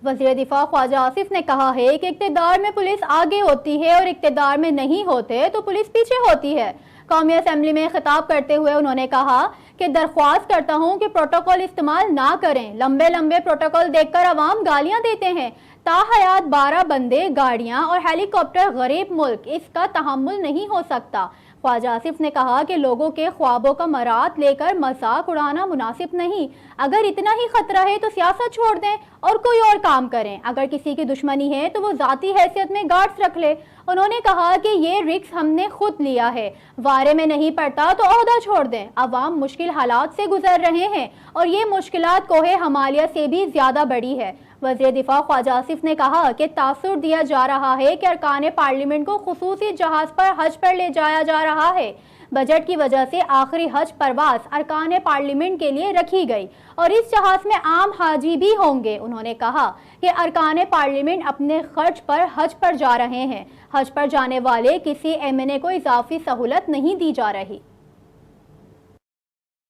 वज़ीर दिफा ख्वाजा आसिफ ने कहा है कि इक़्तिदार में पुलिस आगे होती है और इक़्तिदार में नहीं होते तो पुलिस पीछे होती है। कौमी असम्बली में खिताब करते हुए उन्होंने कहा कि दरख्वास्त करता हूं कि प्रोटोकॉल इस्तेमाल ना करें। लंबे लंबे प्रोटोकॉल देखकर अवाम गालियां देते हैं। ताहयात 12 बंदे, गाड़ियां और हेलीकॉप्टर, गरीब मुल्क इसका तहम्मुल नहीं हो सकता। ख्वाजा आसिफ ने कहा कि लोगों के ख्वाबों का मरात लेकर मजाक उड़ाना मुनासिब नहीं। अगर इतना ही खतरा है तो सियासत छोड़ दें और कोई और काम करें। अगर किसी की दुश्मनी है तो वो जाती हैसियत में गार्ड्स रख ले। उन्होंने कहा कि ये रिस्क हमने खुद लिया है, वारे में नहीं पड़ता तो ओहदा छोड़ दें। अवाम मुश्किल हालात से गुजर रहे हैं और ये मुश्किलात कोहे हिमालय से भी ज्यादा बड़ी है। वज़ीर दिफा ख्वाजा आसिफ ने कहा कि तासुर दिया जा रहा है कि अरकान पार्लियामेंट को खुसूसी जहाज पर हज पर ले जाया जा रहा है। बजट की वजह से आखिरी हज परवास अरकान पार्लियामेंट के लिए रखी गई और इस जहाज में आम हाजी भी होंगे। उन्होंने कहा कि अरकान पार्लियामेंट अपने खर्च पर हज पर जा रहे हैं। हज पर जाने वाले किसी एमएनए को इजाफी सहूलत नहीं दी जा रही।